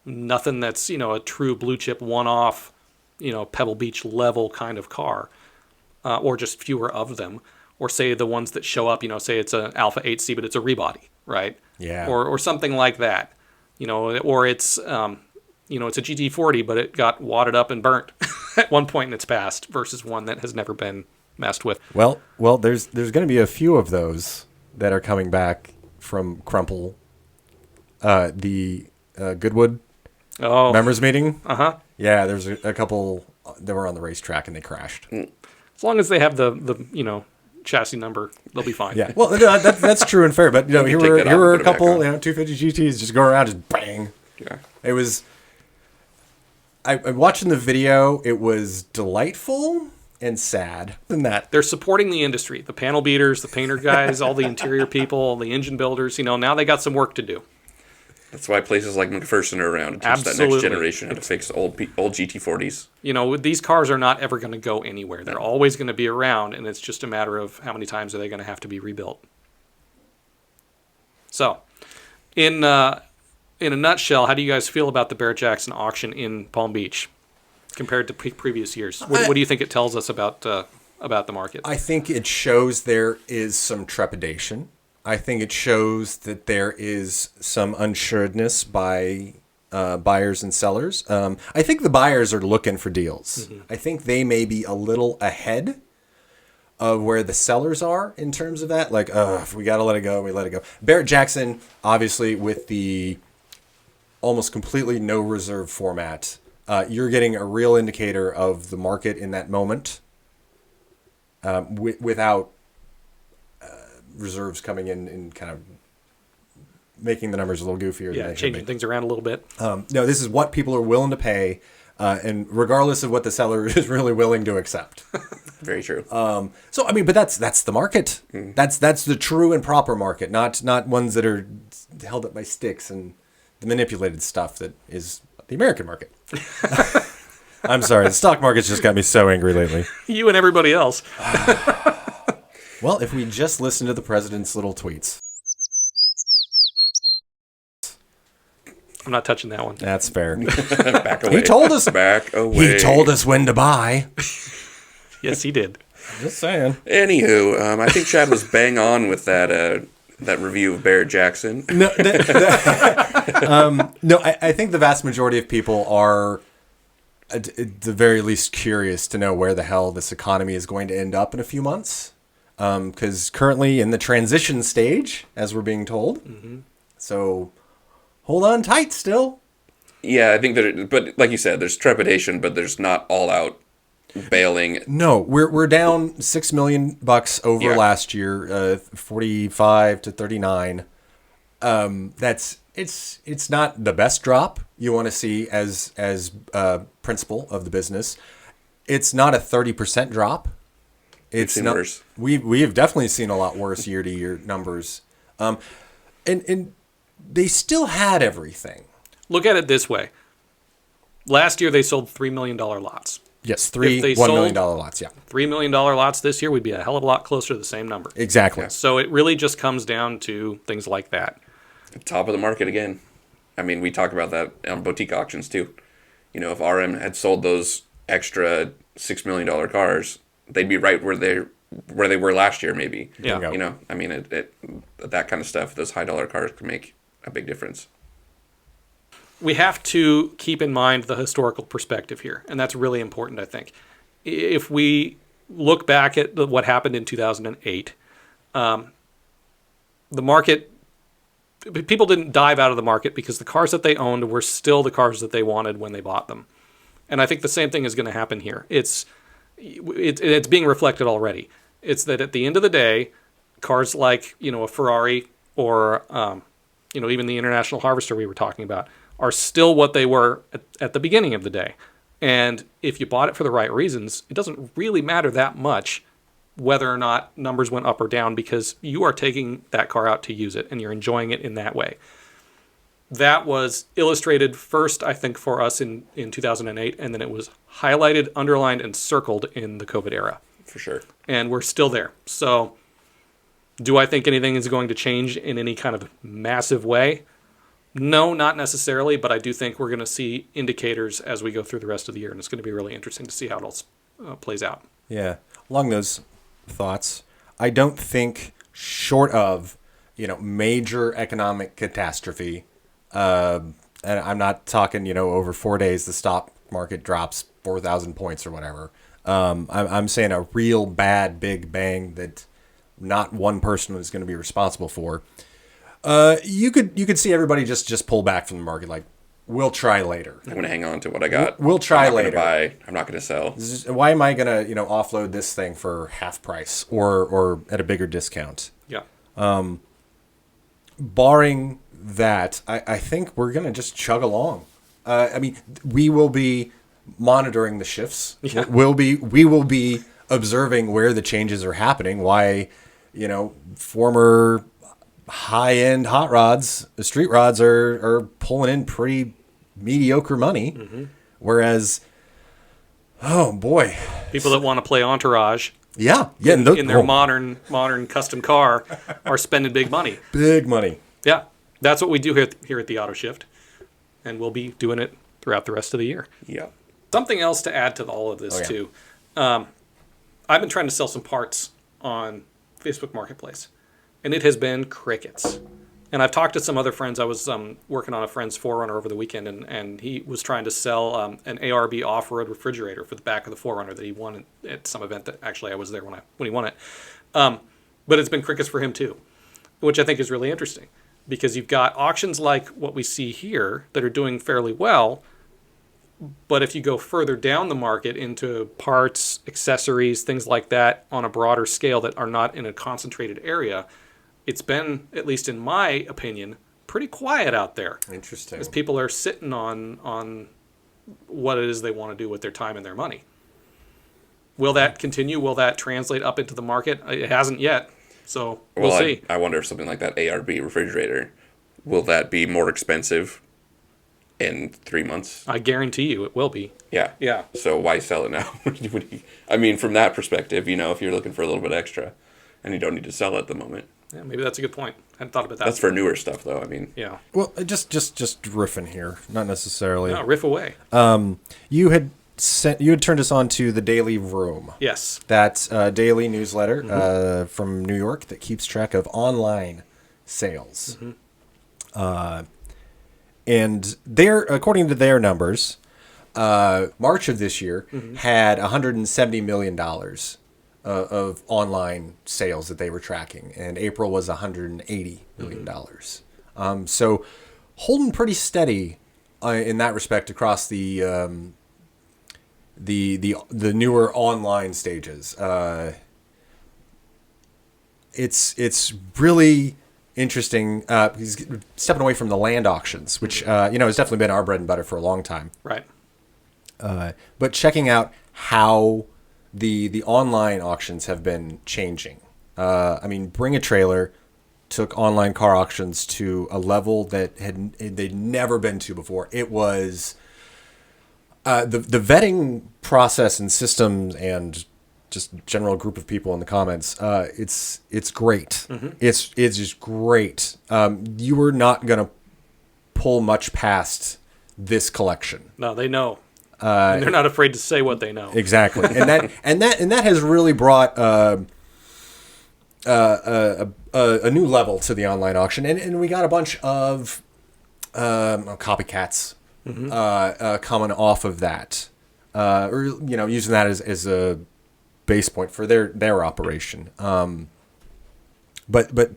nothing that's, a true blue chip one-off, Pebble Beach level kind of car, or just fewer of them, or say the ones that show up, say it's an Alpha 8C, but it's a rebody, right? Yeah. Or something like that, or it's, it's a GT40, but it got wadded up and burnt at one point in its past versus one that has never been messed with. Well, there's going to be a few of those that are coming back from Crumple, the Goodwood members meeting. Uh-huh. Yeah, there's a couple that were on the racetrack and they crashed. As long as they have the chassis number, they'll be fine. Yeah, well, that's true and fair. But here were a couple 250 GTs just go around, just bang. Yeah, it was. I watching the video. It was delightful and sad. Than that, they're supporting the industry, the panel beaters, the painter guys, all the interior people, the engine builders. Now they got some work to do. That's why places like McPherson are around to teach that next generation how to fix old GT40s. These cars are not ever going to go anywhere. They're always going to be around, and it's just a matter of how many times are they going to have to be rebuilt. So, in a nutshell, how do you guys feel about the Barrett-Jackson auction in Palm Beach compared to previous years? What do you think it tells us about the market? I think it shows there is some trepidation. I think it shows that there is some unsureness by buyers and sellers. I think the buyers are looking for deals. Mm-hmm. I think they may be a little ahead of where the sellers are in terms of that. Like, if we got to let it go, we let it go. Barrett-Jackson, obviously, with the almost completely no reserve format, you're getting a real indicator of the market in that moment without reserves coming in and kind of making the numbers a little goofier. Yeah, changing things around a little bit. No, this is what people are willing to pay and regardless of what the seller is really willing to accept. Very true. So I mean, but that's the market. That's the true and proper market, not ones that are held up by sticks and the manipulated stuff that is the American market. I'm sorry, the stock market's just got me so angry lately. You and everybody else. Well, if we just listen to the president's little tweets. I'm not touching that one. That's fair. Back away. He told us. Back away. He told us when to buy. Yes, he did. Just saying. Anywho, I think Chad was bang on with that review of Barrett-Jackson. No, I think the vast majority of people are, at the very least, curious to know where the hell this economy is going to end up in a few months. Because currently in the transition stage, as we're being told. Mm-hmm. So hold on tight still. Yeah, I think but like you said, there's trepidation, but there's not all out bailing. No, we're down $6 million over last year, 45 to 39. It's not the best drop you want to see as principal of the business. It's not a 30% drop. It's not worse. We have definitely seen a lot worse year to year numbers. And they still had everything. Look at it this way. Last year they sold $3 million lots. Yes, $1 million lots, yeah. $3 million lots this year, we'd be a hell of a lot closer to the same number. Exactly. Yeah. So it really just comes down to things like that. Top of the market again. I mean, we talk about that on boutique auctions too. You know, if RM had sold those extra $6 million cars, they'd be right where they were last year, maybe. Yeah. You know, I mean, that kind of stuff, those high dollar cars can make a big difference. We have to keep in mind the historical perspective here, and that's really important, I think. If we look back at what happened in 2008, the market, people didn't dive out of the market because the cars that they owned were still the cars that they wanted when they bought them. And I think the same thing is going to happen here. It's being reflected already. It's that at the end of the day, cars like, a Ferrari or, even the International Harvester we were talking about, are still what they were at the beginning of the day. And if you bought it for the right reasons, it doesn't really matter that much whether or not numbers went up or down because you are taking that car out to use it and you're enjoying it in that way. That was illustrated first, I think, for us in 2008, and then it was highlighted, underlined, and circled in the COVID era. For sure. And we're still there. So do I think anything is going to change in any kind of massive way? No, not necessarily, but I do think we're going to see indicators as we go through the rest of the year, and it's going to be really interesting to see how it all plays out. Yeah. Along those thoughts, I don't think short of, major economic catastrophe, and I'm not talking, over 4 days the stock market drops 4,000 points or whatever. I'm saying a real bad big bang that not one person is going to be responsible for. You could see everybody just pull back from the market, like, we'll try later. I'm going to hang on to what I got. We'll try later. I'm not going to sell. Why am I going to, offload this thing for half price or at a bigger discount? Yeah. Barring that, I think we're going to just chug along. We will be monitoring the shifts. Yeah. We will be observing where the changes are happening. Why, former high-end hot rods, the street rods are pulling in pretty mediocre money, whereas, oh boy, people that want to play Entourage, in their modern custom car, are spending big money. Big money. Yeah, that's what we do here at the Autoshift, and we'll be doing it throughout the rest of the year. Yeah. Something else to add to all of this too. I've been trying to sell some parts on Facebook Marketplace. And it has been crickets. And I've talked to some other friends. I was working on a friend's 4Runner over the weekend, and he was trying to sell an ARB off-road refrigerator for the back of the 4Runner that he won at some event that actually I was there when he won it. But it's been crickets for him too, which I think is really interesting because you've got auctions like what we see here that are doing fairly well. But if you go further down the market into parts, accessories, things like that on a broader scale that are not in a concentrated area, it's been, at least in my opinion, pretty quiet out there. Interesting. As people are sitting on what it is they want to do with their time and their money. Will that continue? Will that translate up into the market? It hasn't yet, so we'll see. I wonder if something like that ARB refrigerator, will that be more expensive in 3 months? I guarantee you it will be. Yeah. Yeah. So why sell it now? I mean, from that perspective, if you're looking for a little bit extra and you don't need to sell it at the moment. Yeah, maybe that's a good point. I hadn't thought about that. That's for newer stuff, though. I mean, Yeah. Well, just riffing here, not necessarily. No, riff away. You had turned us on to the Daily Room. Yes. That's a daily newsletter from New York that keeps track of online sales. And according to their numbers, March of this year had $170 million of online sales that they were tracking, and April was $180 million. So holding pretty steady in that respect across the newer online stages. It's really interesting. He's stepping away from the land auctions, which has definitely been our bread and butter for a long time. Right. But checking out how the online auctions have been changing. Bring a Trailer took online car auctions to a level that they'd never been to before. It was the vetting process and systems and just general group of people in the comments. It's great. It's just great. You were not gonna pull much past this collection. No, they know. And they're not afraid to say what they know. Exactly, and that has really brought a new level to the online auction, and we got a bunch of copycats coming off of that, or using that as a base point for their operation. But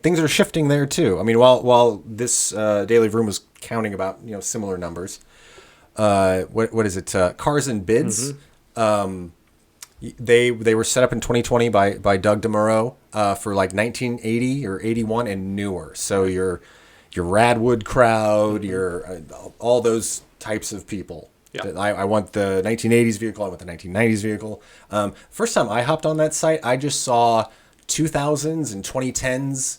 things are shifting there too. I mean, while this Daily Room was counting about similar numbers. What is it? Cars and Bids. They were set up in 2020 by Doug DeMuro for like 1980 or 81 and newer. So your Radwood crowd, your all those types of people. Yeah. I want the 1980s vehicle. I want the 1990s vehicle. First time I hopped on that site, I just saw 2000s and 2010s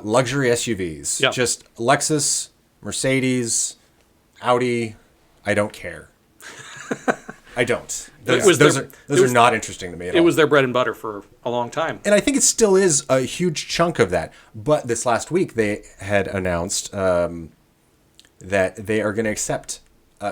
luxury SUVs. Yeah. Just Lexus, Mercedes, Audi. I don't care. I don't. Those are not interesting to me at all. It was their bread and butter for a long time. And I think it still is a huge chunk of that. But this last week, they had announced that they are going to accept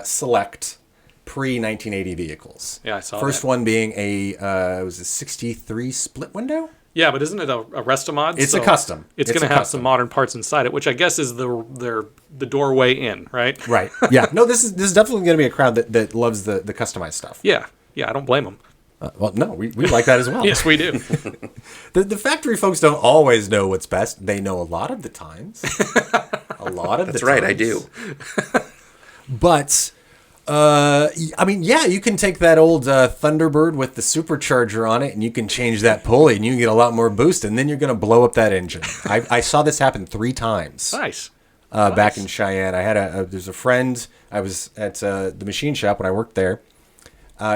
select pre-1980 vehicles. Yeah, I saw First that. one being it was a 63 split window? Yeah, but isn't it a Restomod? It's a custom. It's going to have some modern parts inside it, which I guess is the doorway in, right? Right. Yeah. No, this is definitely going to be a crowd that loves the customized stuff. Yeah. Yeah, I don't blame them. Well, no, we like that as well. Yes, we do. The factory folks don't always know what's best. They know a lot of the times. That's right, I do. But, you can take that old Thunderbird with the supercharger on it, and you can change that pulley, and you can get a lot more boost, and then you're going to blow up that engine. I saw this happen 3 times. Nice. Back in Cheyenne. I had there's a friend. I was at the machine shop when I worked there.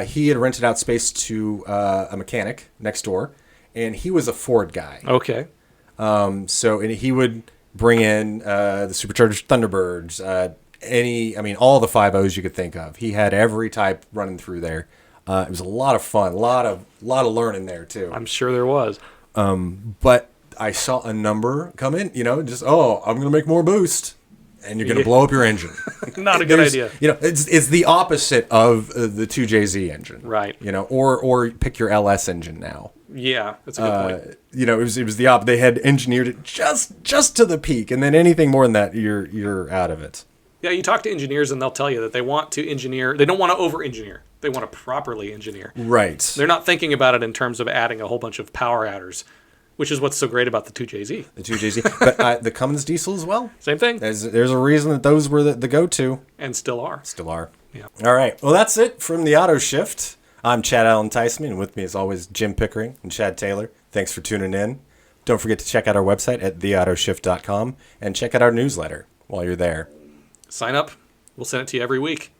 He had rented out space to a mechanic next door, and he was a Ford guy. Okay. So he would bring in the supercharged Thunderbirds, all the 5.0s you could think of. He had every type running through there. It was a lot of fun, a lot of learning there too. I'm sure there was. But I saw a number come in, I'm going to make more boost. And you're going to blow up your engine. Not a good idea. It's the opposite of the 2JZ engine. Right. Or pick your LS engine now. Yeah, that's a good point. It was the opposite. They had engineered it just to the peak, and then anything more than that, you're out of it. Yeah, you talk to engineers and they'll tell you that they want to engineer. They don't want to over-engineer. They want to properly engineer. Right. They're not thinking about it in terms of adding a whole bunch of power adders, which is what's so great about the 2JZ. The 2JZ. But the Cummins diesel as well. Same thing. There's a reason that those were the go-to. And still are. Still are. Yeah. All right. Well, that's it from the Autoshift. I'm Chad Allen Tysman, and with me as always, Jim Pickering and Chad Taylor. Thanks for tuning in. Don't forget to check out our website at theautoshift.com and check out our newsletter while you're there. Sign up. We'll send it to you every week.